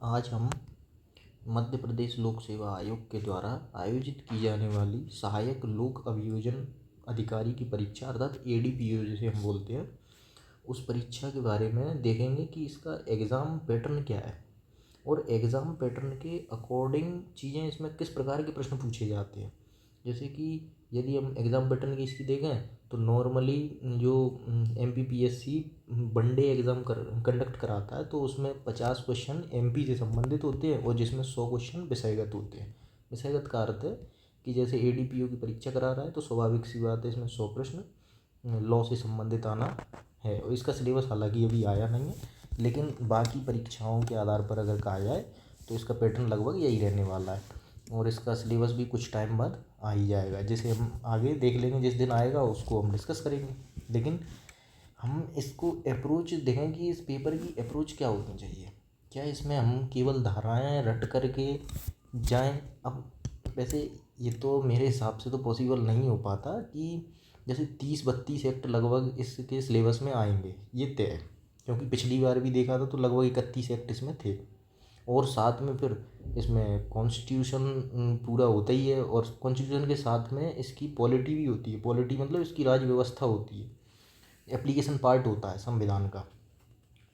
आज हम मध्य प्रदेश लोक सेवा आयोग के द्वारा आयोजित की जाने वाली सहायक लोक अभियोजन अधिकारी की परीक्षा अर्थात ADPO जिसे हम बोलते हैं, उस परीक्षा के बारे में देखेंगे कि इसका एग्ज़ाम पैटर्न क्या है और एग्ज़ाम पैटर्न के अकॉर्डिंग चीज़ें इसमें किस प्रकार के प्रश्न पूछे जाते हैं। जैसे कि यदि हम एग्ज़ाम पैटर्न की इसकी देखें तो नॉर्मली जो MPPSC वनडे एग्ज़ाम कंडक्ट कराता है तो उसमें 50 क्वेश्चन MP से संबंधित होते हैं और जिसमें 100 क्वेश्चन विषयगत होते हैं। विषयगत का अर्थ है कि जैसे ADPO की परीक्षा करा रहा है तो स्वाभाविक सी बात है इसमें 100 प्रश्न लॉ से संबंधित आना है। और इसका सिलेबस हालांकि अभी आया नहीं है, लेकिन बाकी परीक्षाओं के आधार पर अगर कहा जाए तो इसका पैटर्न लगभग यही रहने वाला है और इसका सिलेबस भी कुछ टाइम बाद आ ही जाएगा, जिसे हम आगे देख लेंगे। जिस दिन आएगा उसको हम डिस्कस करेंगे। लेकिन हम इसको अप्रोच देखें कि इस पेपर की अप्रोच क्या होनी चाहिए। क्या इसमें हम केवल धाराएं रट करके जाएं? अब वैसे ये तो मेरे हिसाब से तो पॉसिबल नहीं हो पाता कि जैसे 30-32 एक्ट लगभग इसके सिलेबस में आएंगे, ये तय है। क्योंकि पिछली बार भी देखा था तो लगभग 31 एक्ट इसमें थे और साथ में फिर इसमें कॉन्स्टिट्यूशन पूरा होता ही है और कॉन्स्टिट्यूशन के साथ में इसकी पॉलिटी भी होती है। पॉलिटी मतलब इसकी राज्य व्यवस्था होती है, एप्लीकेशन पार्ट होता है संविधान का,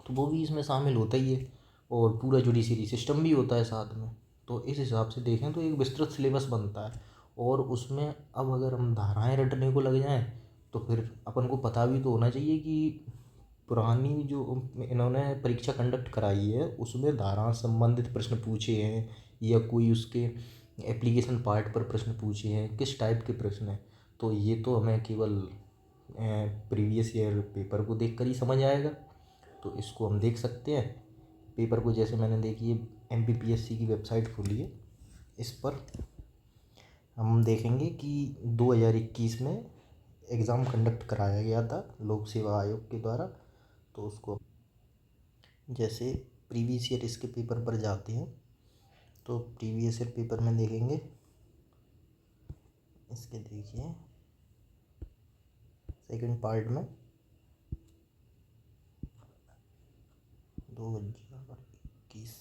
तो वो भी इसमें शामिल होता ही है और पूरा जुडिशरी सिस्टम भी होता है साथ में। तो इस हिसाब से देखें तो एक विस्तृत सिलेबस बनता है और उसमें अब अगर हम धाराएं रटने को लग जाएं तो फिर अपन को पता भी तो होना चाहिए कि पुरानी जो इन्होंने परीक्षा कंडक्ट कराई है उसमें धारा संबंधित प्रश्न पूछे हैं या कोई उसके एप्लीकेशन पार्ट पर प्रश्न पूछे हैं, किस टाइप के प्रश्न हैं। तो ये तो हमें केवल प्रीवियस ईयर पेपर को देखकर ही समझ आएगा। तो इसको हम देख सकते हैं पेपर को। जैसे मैंने देखिए MPPSC की वेबसाइट खोली है, इस पर हम देखेंगे कि 2021 में एग्ज़ाम कंडक्ट कराया गया था लोक सेवा आयोग के द्वारा। तो उसको जैसे प्रीवियस ईयर इसके पेपर पर जाते हैं तो प्रीवियस ईयर पेपर में देखेंगे, इसके देखिए सेकंड पार्ट में 2021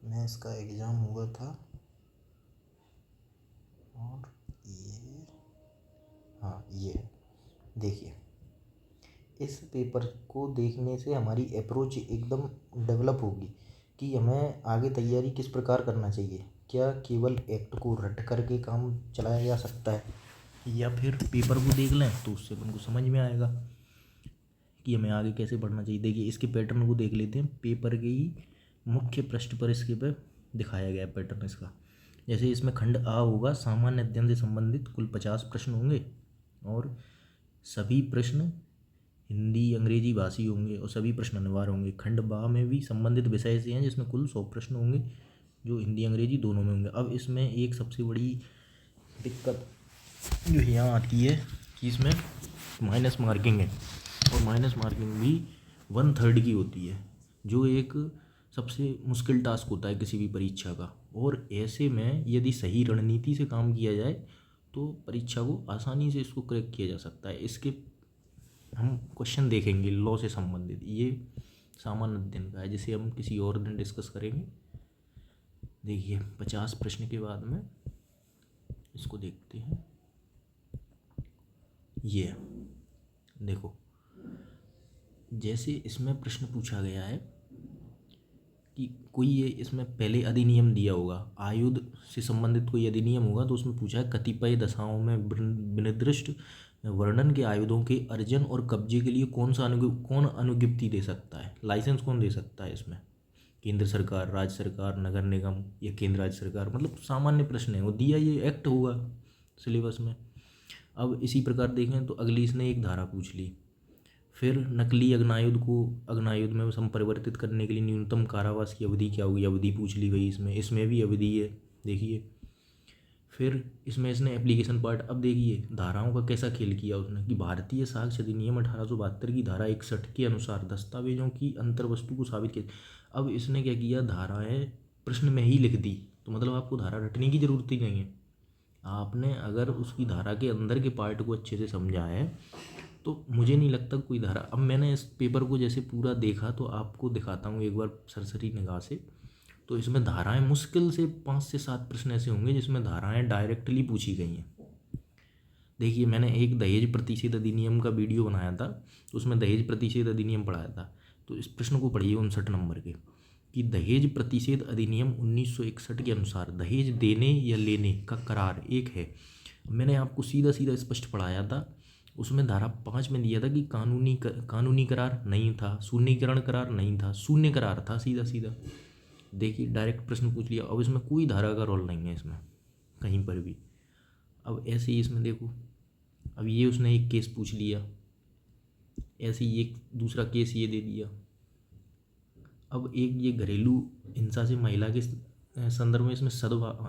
में इसका एग्ज़ाम हुआ था और ये देखिए इस पेपर को देखने से हमारी अप्रोच एकदम डेवलप होगी कि हमें आगे तैयारी किस प्रकार करना चाहिए। क्या केवल एक्ट को रट करके काम चलाया जा सकता है या फिर पेपर को देख लें तो उससे उनको समझ में आएगा कि हमें आगे कैसे बढ़ना चाहिए। देखिए इसके पैटर्न को देख लेते हैं। पेपर के ही मुख्य पृष्ठ पर इसके पे दिखाया गया पैटर्न इसका। जैसे इसमें खंड A होगा, सामान्य अध्ययन से संबंधित कुल 50 प्रश्न होंगे और सभी प्रश्न हिंदी अंग्रेजी भाषी होंगे और सभी प्रश्न अनिवार्य होंगे। खंड B में भी संबंधित विषय से हैं जिसमें कुल 100 प्रश्न होंगे जो हिंदी अंग्रेजी दोनों में होंगे। अब इसमें एक सबसे बड़ी दिक्कत जो यहाँ आती है कि इसमें माइनस मार्किंग है और माइनस मार्किंग भी 1/3 की होती है, जो एक सबसे मुश्किल टास्क होता है किसी भी परीक्षा का। और ऐसे में यदि सही रणनीति से काम किया जाए तो परीक्षा को आसानी से इसको क्रैक किया जा सकता है। इसके हम क्वेश्चन देखेंगे लॉ से संबंधित, ये सामान्य अध्ययन का है जिसे हम किसी और दिन डिस्कस करेंगे। देखिए 50 प्रश्न के बाद में इसको देखते हैं। ये देखो जैसे इसमें प्रश्न पूछा गया है कि कोई ये इसमें पहले अधिनियम दिया होगा, आयुध से संबंधित कोई अधिनियम होगा तो उसमें पूछा है कतिपय दशाओं में विनिर्दिष्ट वर्णन के आयुधों के अर्जन और कब्जे के लिए कौन अनुज्ञप्ति दे सकता है, लाइसेंस कौन दे सकता है। इसमें केंद्र सरकार, राज्य सरकार, नगर निगम या केंद्र राज्य सरकार, मतलब सामान्य प्रश्न है वो दिया, ये एक्ट होगा सिलेबस में। अब इसी प्रकार देखें तो अगली इसने एक धारा पूछ ली। फिर नकली अग्नायुध को अग्नायुध में संपरिवर्तित करने के लिए न्यूनतम कारावास की अवधि क्या होगी, अवधि पूछ ली गई। इसमें भी अवधि है देखिए। फिर इसमें इसने एप्लीकेशन पार्ट, अब देखिए धाराओं का कैसा खेल किया उसने कि भारतीय साक्ष्य अधिनियम 1872 की धारा 61 के अनुसार दस्तावेजों की अंतर्वस्तु को साबित किया। अब इसने क्या किया, धाराएं प्रश्न में ही लिख दी, तो मतलब आपको धारा रटने की ज़रूरत ही नहीं है। आपने अगर उसकी धारा के अंदर के पार्ट को अच्छे से समझा है तो मुझे नहीं लगता कोई धारा, अब मैंने इस पेपर को जैसे पूरा देखा तो आपको दिखाता हूँ एक बार सरसरी निगाह से। तो इसमें धाराएं मुश्किल से 5 से 7 प्रश्न ऐसे होंगे जिसमें धाराएं डायरेक्टली पूछी गई हैं। देखिए, मैंने एक दहेज प्रतिषेध अधिनियम का वीडियो बनाया था, तो उसमें दहेज प्रतिषेध अधिनियम पढ़ाया था। तो इस प्रश्न को पढ़िए 59 नंबर के, कि दहेज प्रतिषेध अधिनियम 1961 के अनुसार दहेज देने या लेने का करार एक है। मैंने आपको सीधा सीधा स्पष्ट पढ़ाया था। उसमें धारा 5 में दिया था कि कानूनी करार नहीं था, शून्यकरण करार नहीं था, शून्य करार था सीधा सीधा। देखिए, डायरेक्ट प्रश्न पूछ लिया। अब इसमें कोई धारा का रोल नहीं है इसमें कहीं पर भी। अब ऐसे ही इसमें देखो, अब ये उसने एक केस पूछ लिया, ऐसे ही एक दूसरा केस ये दे दिया। अब एक ये घरेलू हिंसा से महिला के संदर्भ में इसमें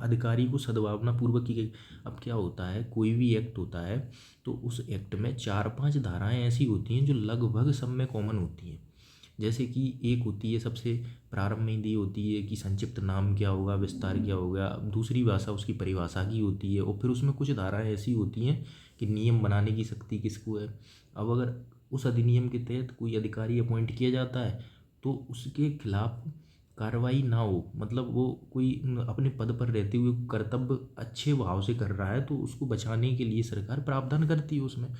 अधिकारी को सद्भावना पूर्वक की गई। अब क्या होता है, कोई भी एक्ट होता है तो उस एक्ट में 4-5 धाराएं ऐसी होती हैं जो लगभग सब में कॉमन होती हैं। जैसे कि एक होती है सबसे प्रारंभ में दी होती है कि संक्षिप्त नाम क्या होगा, विस्तार क्या होगा। दूसरी भाषा उसकी परिभाषा की होती है, और फिर उसमें कुछ धाराएं ऐसी होती हैं कि नियम बनाने की शक्ति किसको है। अब अगर उस अधिनियम के तहत कोई अधिकारी अपॉइंट किया जाता है तो उसके खिलाफ कार्रवाई ना हो, मतलब वो कोई अपने पद पर रहते हुए कर्तव्य अच्छे भाव से कर रहा है तो उसको बचाने के लिए सरकार प्रावधान करती है उसमें।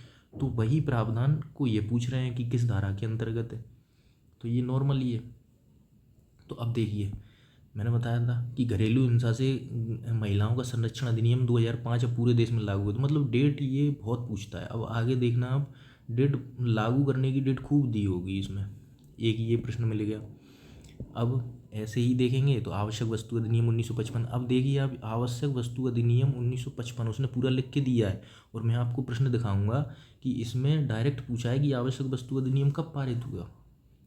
तो वही प्रावधान को ये पूछ रहे हैं कि किस धारा के अंतर्गत है। तो ये नॉर्मली है। तो अब देखिए, मैंने बताया था कि घरेलू हिंसा से महिलाओं का संरक्षण अधिनियम 2005 अब पूरे देश में लागू है। तो मतलब डेट ये बहुत पूछता है। अब आगे देखना, अब डेट लागू करने की डेट खूब दी होगी इसमें, एक ये प्रश्न मिल गया। अब ऐसे ही देखेंगे तो आवश्यक वस्तु अधिनियम 1955। अब देखिए, अब आवश्यक वस्तु अधिनियम 1955 उसने पूरा लिख के दिया है, और मैं आपको प्रश्न दिखाऊंगा कि इसमें डायरेक्ट पूछा है कि आवश्यक वस्तु अधिनियम कब पारित हुआ।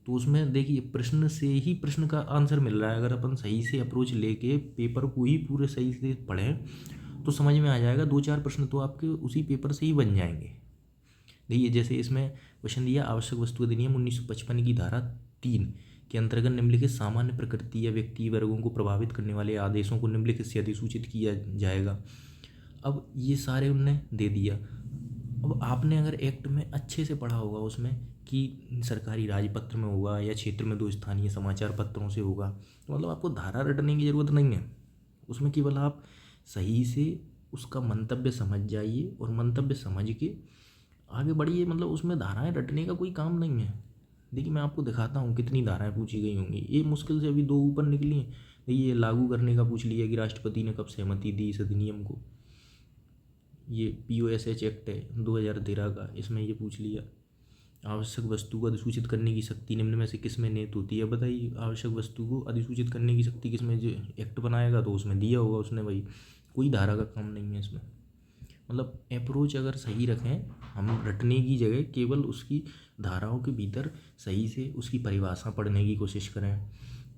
तो उसमें देखिए, प्रश्न से ही प्रश्न का आंसर मिल रहा है। अगर अपन सही से अप्रोच लेके पेपर को ही पूरे सही से पढ़ें तो समझ में आ जाएगा। 2-4 प्रश्न तो आपके उसी पेपर से ही बन जाएंगे। देखिए, जैसे इसमें क्वेश्चन दिया, आवश्यक वस्तु अधिनियम 1955 की धारा 3 के अंतर्गत निम्नलिखित सामान्य प्रकृति या व्यक्ति वर्गों को प्रभावित करने वाले आदेशों को निम्नलिखित से अधिसूचित किया जाएगा। अब ये सारे उनने दे दिया। अब आपने अगर एक्ट में अच्छे से पढ़ा होगा उसमें कि सरकारी राजपत्र में होगा या क्षेत्र में 2 स्थानीय समाचार पत्रों से होगा, तो मतलब आपको धारा रटने की ज़रूरत नहीं है उसमें। केवल आप सही से उसका मंतव्य समझ जाइए और मंतव्य समझ के आगे बढ़िए। मतलब उसमें धाराएं रटने का कोई काम नहीं है। देखिए, मैं आपको दिखाता हूँ कितनी धाराएं पूछी गई होंगी। ये मुश्किल से अभी 2 ऊपर निकली हैं। देखिए, ये लागू करने का पूछ लिया कि राष्ट्रपति ने कब सहमति दी इस अधिनियम को। ये POSH एक्ट है 2013 का, इसमें ये पूछ लिया। आवश्यक वस्तु को अधिसूचित करने की शक्ति निम्न में से किसमें निहित होती है। बताइए, आवश्यक वस्तु को अधिसूचित करने की शक्ति किसमें, जो एक्ट बनाएगा तो उसमें दिया होगा उसने। भाई, कोई धारा का काम नहीं है इसमें। मतलब अप्रोच अगर सही रखें, हम रटने की जगह केवल उसकी धाराओं के भीतर सही से उसकी परिभाषा पढ़ने की कोशिश करें,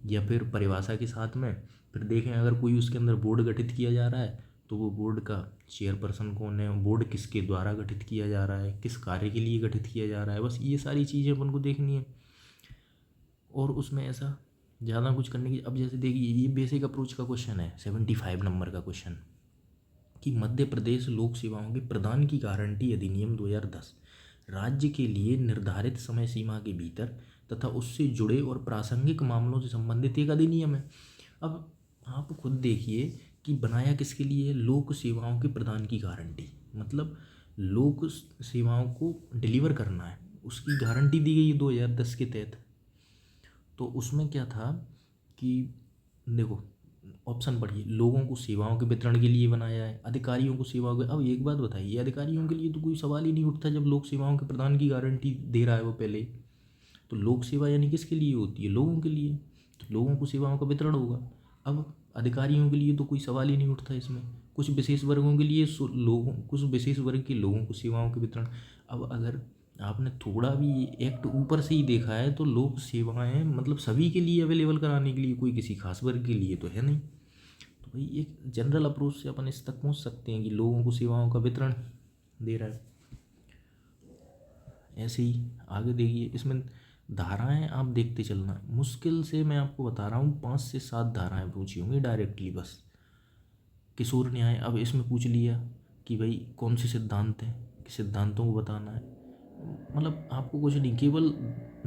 या फिर परिभाषा के साथ में फिर देखें अगर कोई उसके अंदर बोर्ड गठित किया जा रहा है तो वो बोर्ड का चेयरपर्सन कौन है, बोर्ड किसके द्वारा गठित किया जा रहा है, किस कार्य के लिए गठित किया जा रहा है। बस ये सारी चीज़ें अपन को देखनी है, और उसमें ऐसा ज़्यादा कुछ करने की। अब जैसे देखिए, ये बेसिक अप्रोच का क्वेश्चन है 75 नंबर का क्वेश्चन, कि मध्य प्रदेश लोक सेवाओं के प्रदान की गारंटी अधिनियम 2010 राज्य के लिए निर्धारित समय सीमा के भीतर तथा उससे जुड़े और प्रासंगिक मामलों से संबंधित एक अधिनियम है। अब आप खुद देखिए कि बनाया किसके लिए, लोक सेवाओं के प्रदान की गारंटी, मतलब लोक सेवाओं को डिलीवर करना है, उसकी गारंटी दी गई है 2010 के तहत। तो उसमें क्या था कि देखो, ऑप्शन पढ़िए, लोगों को सेवाओं के वितरण के लिए बनाया है, अधिकारियों को सेवाओं के। अब एक बात बताइए, अधिकारियों के लिए तो कोई सवाल ही नहीं उठता जब लोक सेवाओं के प्रदान की गारंटी दे रहा है वो पहले। तो लोक सेवा यानी किसके लिए होती है, लोगों के लिए। तो लोगों को सेवाओं का वितरण होगा। अब अधिकारियों के लिए तो कोई सवाल ही नहीं उठता इसमें। कुछ विशेष वर्गों के लिए लोगों, कुछ विशेष वर्ग के लोगों को सेवाओं के वितरण। अब अगर आपने थोड़ा भी एक्ट ऊपर से ही देखा है तो लोक सेवाएं मतलब सभी के लिए अवेलेबल कराने के लिए, कोई किसी खास वर्ग के लिए तो है नहीं। तो भाई, एक जनरल अप्रोच से अपन इस तक पहुंच सकते हैं कि लोगों को सेवाओं का वितरण दे रहा है। ऐसे ही आगे देखिए, इसमें धाराएं आप देखते चलना। मुश्किल से मैं आपको बता रहा हूँ 5 से 7 धाराएं पूछी होंगी डायरेक्टली बस। किशोर न्याय, अब इसमें पूछ लिया कि भाई कौन से सिद्धांत हैं, कि सिद्धांतों को बताना है। मतलब आपको कुछ नहीं, केवल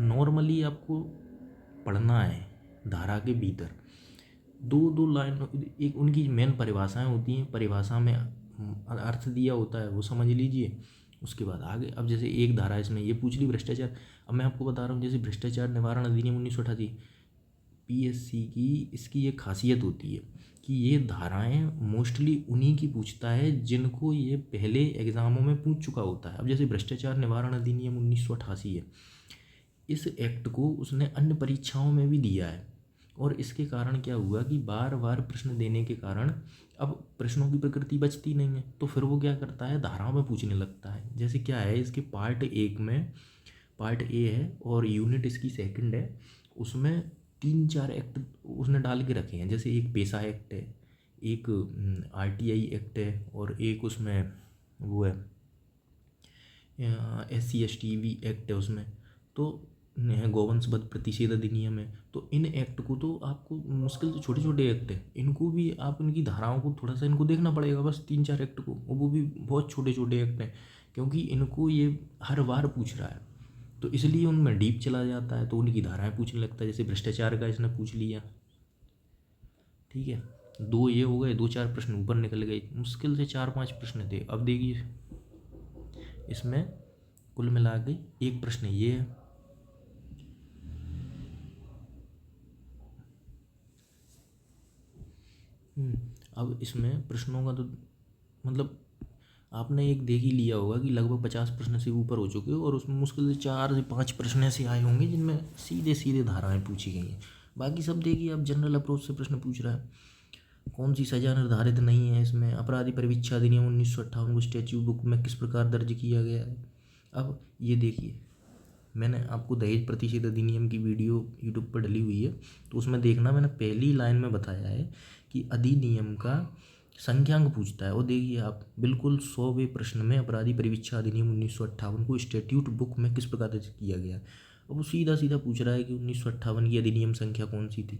नॉर्मली आपको पढ़ना है धारा के भीतर। दो दो लाइन, एक उनकी मेन परिभाषाएं होती हैं, परिभाषा में अर्थ दिया होता है वो समझ लीजिए, उसके बाद आगे। अब जैसे एक धारा इसमें ये पूछ ली भ्रष्टाचार, अब मैं आपको बता रहा हूँ जैसे भ्रष्टाचार निवारण अधिनियम 1988, पीएससी की इसकी ये खासियत होती है कि ये धाराएं मोस्टली उन्हीं की पूछता है जिनको ये पहले एग्जामों में पूछ चुका होता है। अब जैसे भ्रष्टाचार निवारण अधिनियम 1988 है, इस एक्ट को उसने अन्य परीक्षाओं में भी दिया है, और इसके कारण क्या हुआ कि बार बार प्रश्न देने के कारण अब प्रश्नों की प्रकृति बचती नहीं है, तो फिर वो क्या करता है, धाराओं में पूछने लगता है। जैसे क्या है इसके पार्ट एक में, पार्ट ए है और यूनिट इसकी सेकंड है, उसमें 3-4 एक्ट उसने डाल के रखे हैं। जैसे एक पेशा एक्ट है, एक आरटीआई एक्ट है, और एक उसमें वो है SC/ST एक्ट है उसमें, तो गौवंश वध प्रतिषेध अधिनियम है। तो इन एक्ट को तो आपको मुश्किल से, छोटे छोटे एक्ट है, इनको भी आप इनकी धाराओं को थोड़ा सा इनको देखना पड़ेगा, बस 3-4 एक्ट को, और वो भी बहुत छोटे छोटे एक्ट हैं, क्योंकि इनको ये हर बार पूछ रहा है, तो इसलिए उनमें डीप चला जाता है, तो उनकी धाराएं पूछने लगता है। जैसे भ्रष्टाचार का इसने पूछ लिया, ठीक है, 2 ये हो गए, 2-4 प्रश्न ऊपर निकल गए, मुश्किल से 4-5 प्रश्न थे। अब देखिए इसमें कुल मिला के एक प्रश्न ये है, अब इसमें प्रश्नों का तो मतलब आपने एक देख ही लिया होगा कि लगभग 50 प्रश्न से ऊपर हो चुके हो, और उसमें मुश्किल से 4 से 5 प्रश्न ऐसे आए होंगे जिनमें सीधे सीधे धाराएं पूछी गई हैं। बाकी सब देखिए आप जनरल अप्रोच से प्रश्न पूछ रहा है, कौन सी सजा निर्धारित नहीं है इसमें, अपराधी परिवीक्षा अधिनियम 1958 को स्टैच्यू बुक में किस प्रकार दर्ज किया गया है। अब ये देखिए, मैंने आपको दहेज प्रतिषेध अधिनियम की वीडियो यूट्यूब पर डली हुई है, तो उसमें देखना, मैंने पहली लाइन में बताया है कि अधिनियम का संख्यांक पूछता है, और देखिए आप बिल्कुल 100वें प्रश्न में अपराधी परिवीक्षा अधिनियम 1958 को स्टैट्यूट बुक में किस प्रकार दर्ज किया गया। अब वो सीधा सीधा पूछ रहा है कि 1958 की अधिनियम संख्या कौन सी थी।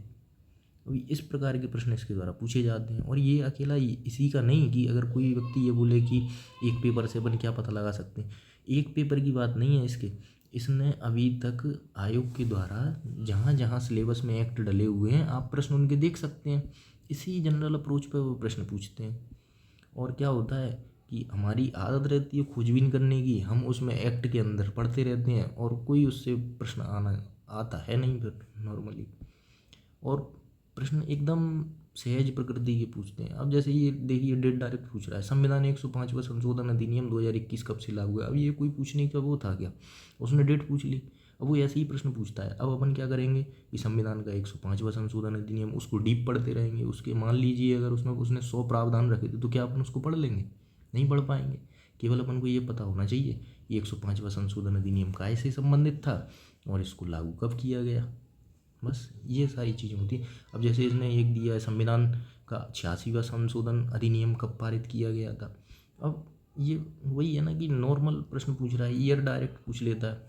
अभी इस प्रकार के प्रश्न इसके द्वारा पूछे जाते हैं, और ये अकेला इसी का नहीं कि अगर कोई व्यक्ति ये बोले कि एक पेपर से अपन क्या पता लगा सकते हैं, एक पेपर की बात नहीं है इसने अभी तक आयोग के द्वारा जहाँ जहाँ सिलेबस में एक्ट डले हुए हैं, आप प्रश्न उनके देख सकते हैं, इसी जनरल अप्रोच पर वो प्रश्न पूछते हैं। और क्या होता है कि हमारी आदत रहती है खोजबीन करने की, हम उसमें एक्ट के अंदर पढ़ते रहते हैं, और कोई उससे प्रश्न आता है नहीं फिर नॉर्मली, और प्रश्न एकदम सहज प्रकृति के पूछते हैं। अब जैसे ये देखिए डेट डायरेक्ट पूछ रहा है, संविधान 105वां संशोधन अधिनियम 2021 कब से लागू है। अब ये कोई पूछने का वो था क्या, उसने डेट पूछ ली, अब वो ऐसे ही प्रश्न पूछता है। अब अपन क्या करेंगे कि संविधान का 105वां संशोधन अधिनियम उसको डीप पढ़ते रहेंगे, उसके मान लीजिए अगर उसमें उसने 100 प्रावधान रखे थे, तो क्या अपन उसको पढ़ लेंगे, नहीं पढ़ पाएंगे। केवल अपन को ये पता होना चाहिए कि 105वां संशोधन अधिनियम काय से संबंधित था और इसको लागू कब किया गया, बस ये सारी चीज़ें होती हैं। अब जैसे इसने एक दिया है, संविधान का 86वां संशोधन अधिनियम कब पारित किया गया था। अब ये वही है ना कि नॉर्मल प्रश्न पूछ रहा है, ईयर डायरेक्ट पूछ लेता है।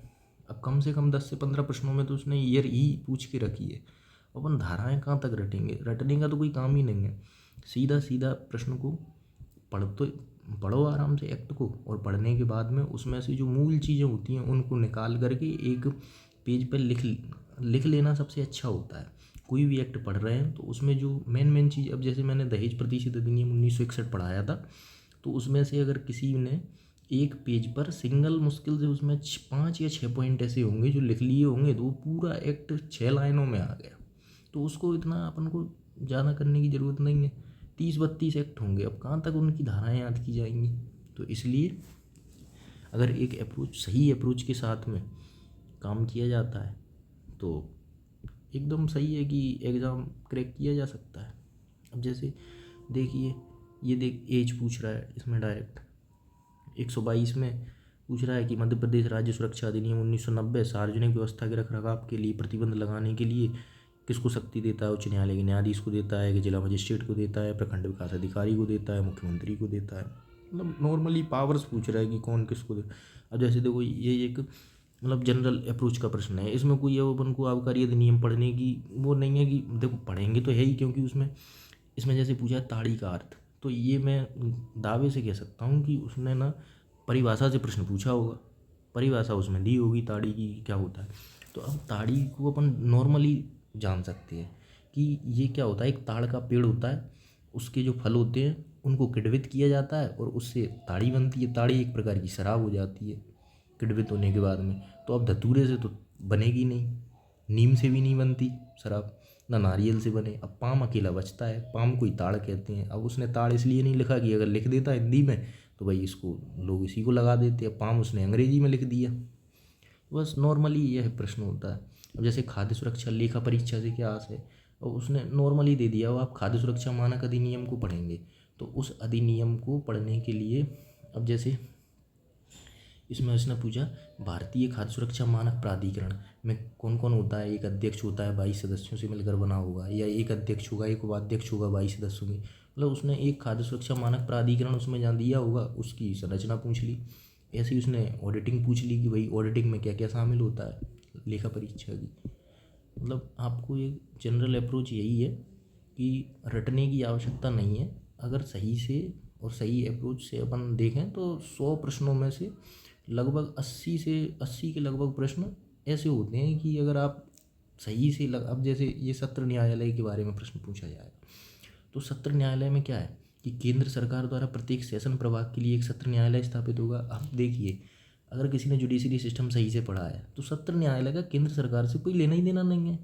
अब कम से कम 10 से 15 प्रश्नों में तो उसने ईयर ही पूछ के रखी है। अपन धाराएं कहाँ तक रटेंगे, रटने का तो कोई काम ही नहीं है। सीधा सीधा प्रश्न को पढ़ो आराम से एक्ट को, और पढ़ने के बाद में उसमें से जो मूल चीज़ें होती हैं उनको निकाल करके एक पेज पर लिख लेना सबसे अच्छा होता है। कोई भी एक्ट पढ़ रहे हैं तो उसमें जो मेन चीज़, अब जैसे मैंने दहेज प्रतिषेध अधिनियम 1961 पढ़ाया था, तो उसमें से अगर किसी ने एक पेज पर सिंगल मुश्किल से उसमें 5 या 6 पॉइंट ऐसे होंगे जो लिख लिए होंगे, तो वो पूरा एक्ट 6 लाइनों में आ गया। तो उसको इतना अपन को ज़्यादा करने की ज़रूरत नहीं है, 30-32 एक्ट होंगे, अब कहाँ तक उनकी धाराएँ याद की जाएंगी। तो इसलिए अगर एक अप्रोच, सही अप्रोच के साथ में काम किया जाता है तो एकदम सही है कि एग्ज़ाम क्रैक किया जा सकता है। अब जैसे देखिए, ये एज पूछ रहा है इसमें डायरेक्ट 122 में पूछ रहा है कि मध्य प्रदेश राज्य सुरक्षा अधिनियम 1990 सार्वजनिक व्यवस्था के रखरखाव के लिए प्रतिबंध लगाने के लिए किसको शक्ति देता है। उच्च न्यायालय के न्यायाधीश को देता है, कि जिला मजिस्ट्रेट को देता है, प्रखंड विकास अधिकारी को देता है, मुख्यमंत्री को देता है। मतलब नॉर्मली पावर्स पूछ रहा है कि कौन किसको दे। अब जैसे देखो, ये एक मतलब जनरल अप्रोच का प्रश्न है, इसमें कोई अपन को आबकारी अधिनियम पढ़ने की वो नहीं है कि देखो पढ़ेंगे तो है ही, क्योंकि इसमें जैसे पूछा है ताड़ी का अर्थ, तो ये मैं दावे से कह सकता हूँ कि उसने ना परिभाषा से प्रश्न पूछा होगा, परिभाषा उसमें दी होगी ताड़ी की क्या होता है। तो अब ताड़ी को अपन नॉर्मली जान सकते हैं कि ये क्या होता है, एक ताड़ का पेड़ होता है, उसके जो फल होते हैं उनको किण्वित किया जाता है और उससे ताड़ी बनती है। ताड़ी एक प्रकार की शराब हो जाती है किण्वित होने के बाद में। तो अब धतूरे से तो बनेगी नहीं, नीम से भी नहीं बनती शराब, ना नारियल से बने। अब पाम अकेला बचता है, पाम को ही ताड़ कहते हैं। अब उसने ताड़ इसलिए नहीं लिखा कि अगर लिख देता हिंदी में तो भाई इसको लोग इसी को लगा देते हैं, पाम उसने अंग्रेजी में लिख दिया। बस नॉर्मली यह प्रश्न होता है। अब जैसे खाद्य सुरक्षा लेखा परीक्षा से क्या आस है, और उसने नॉर्मली दे दिया, अब आप खाद्य सुरक्षा मानक अधिनियम को पढ़ेंगे तो उस अधिनियम को पढ़ने के लिए अब जैसे इसमें उसने पूछा भारतीय खाद्य सुरक्षा मानक प्राधिकरण में कौन कौन होता है। एक अध्यक्ष होता है, 22 सदस्यों से मिलकर बना होगा, या एक अध्यक्ष होगा, एक उपाध्यक्ष होगा 22 सदस्यों की। मतलब उसने एक खाद्य सुरक्षा मानक प्राधिकरण उसमें जहाँ दिया होगा उसकी संरचना पूछ ली। ऐसे ही उसने ऑडिटिंग पूछ ली कि भाई ऑडिटिंग में क्या क्या शामिल होता है लेखा परीक्षा की। मतलब आपको एक जनरल अप्रोच यही है कि रटने की आवश्यकता नहीं है। अगर सही से और सही अप्रोच से अपन देखें तो 100 प्रश्नों में से लगभग 80 के लगभग प्रश्न ऐसे होते हैं कि अगर आप सही से अब जैसे ये सत्र न्यायालय के बारे में प्रश्न पूछा जाए तो सत्र न्यायालय में क्या है कि केंद्र सरकार द्वारा प्रत्येक सेशन प्रभाग के लिए एक सत्र न्यायालय स्थापित होगा। आप देखिए, अगर किसी ने जुडिशरी सिस्टम सही से पढ़ा है तो सत्र न्यायालय का केंद्र सरकार से कोई लेना ही देना नहीं है।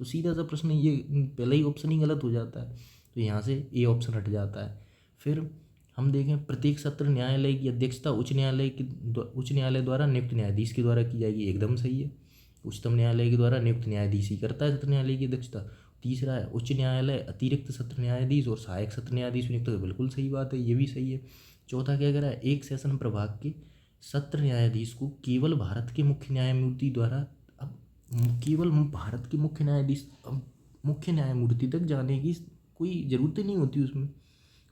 तो सीधा सा प्रश्न ये पहला ही ऑप्शन ही गलत हो जाता है, तो यहाँ से ए ऑप्शन हट जाता है। फिर हम देखें प्रत्येक सत्र न्यायालय की अध्यक्षता उच्च न्यायालय द्वारा नियुक्त न्यायाधीश के द्वारा की जाएगी, एकदम सही है। उच्चतम न्यायालय के द्वारा नियुक्त न्यायाधीश ही करता है सत्र न्यायालय की अध्यक्षता। तीसरा है उच्च न्यायालय अतिरिक्त सत्र न्यायाधीश और सहायक सत्र न्यायाधीश नियुक्त, तो बिल्कुल सही बात है, ये भी सही है। चौथा क्या कह रहा है, एक सेशन प्रभाग के सत्र न्यायाधीश को केवल भारत के मुख्य न्यायमूर्ति द्वारा, अब केवल भारत के मुख्य न्यायाधीश, अब मुख्य न्यायमूर्ति तक जाने की कोई ज़रूरत ही नहीं होती उसमें,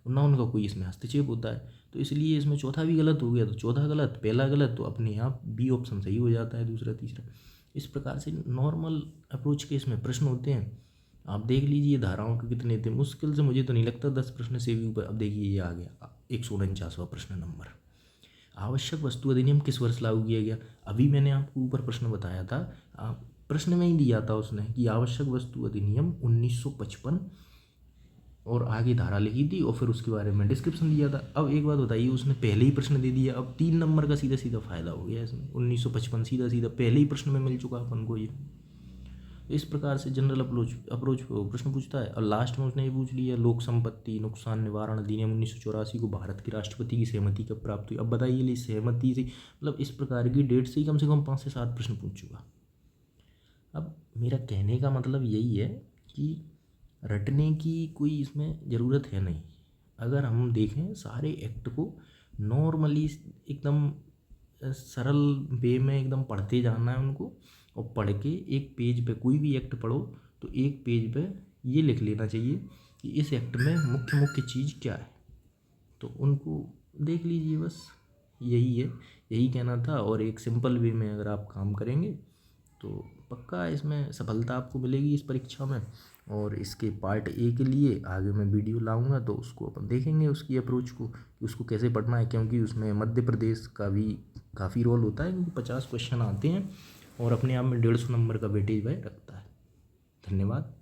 ना उनका कोई इसमें हस्तक्षेप होता है। तो इसलिए इसमें चौथा भी गलत हो गया, तो चौथा गलत पहला गलत, तो अपने आप बी ऑप्शन सही हो जाता है, दूसरा तीसरा। इस प्रकार से नॉर्मल अप्रोच के इसमें प्रश्न होते हैं। आप देख लीजिए धाराओं के कितने थे, मुश्किल से मुझे तो नहीं लगता 10 प्रश्न से भी ऊपर। अब देखिए ये आ गया 149वां प्रश्न नंबर, आवश्यक वस्तु अधिनियम किस वर्ष लागू किया गया। अभी मैंने आपको ऊपर प्रश्न बताया था, प्रश्न में ही दिया था उसने कि आवश्यक वस्तु अधिनियम 1955 और आगे धारा लिखी थी और फिर उसके बारे में डिस्क्रिप्शन दिया था। अब एक बात बताइए, उसने पहले ही प्रश्न दे दिया, अब 3 नंबर का सीधा सीधा फायदा हो गया इसमें। 1955 सीधा सीधा पहले ही प्रश्न में मिल चुका अपन को ये। इस प्रकार से जनरल अप्रोच प्रश्न पूछता है। और लास्ट में उसने ये पूछ लिया लोक संपत्ति नुकसान निवारण अधिनियम 1984 को भारत के राष्ट्रपति की सहमति कब प्राप्त हुई। अब बताइए लिए सहमति से, मतलब इस प्रकार की डेट से ही कम से कम 5 से 7 प्रश्न पूछ चुका। अब मेरा कहने का मतलब यही है कि रटने की कोई इसमें ज़रूरत है नहीं। अगर हम देखें सारे एक्ट को नॉर्मली एकदम सरल वे में एकदम पढ़ते जाना है उनको, और पढ़ के एक पेज पे कोई भी एक्ट पढ़ो तो एक पेज पे ये लिख लेना चाहिए कि इस एक्ट में मुख्य मुख्य चीज़ क्या है, तो उनको देख लीजिए। बस यही है, यही कहना था। और एक सिंपल वे में अगर आप काम करेंगे तो पक्का इसमें सफलता आपको मिलेगी इस परीक्षा में। और इसके पार्ट ए के लिए आगे मैं वीडियो लाऊंगा तो उसको अपन देखेंगे उसकी अप्रोच को कि उसको कैसे पढ़ना है, क्योंकि उसमें मध्य प्रदेश का भी काफ़ी रोल होता है, क्योंकि 50 क्वेश्चन आते हैं और अपने आप में 150 नंबर का वेटेज वह रखता है। धन्यवाद।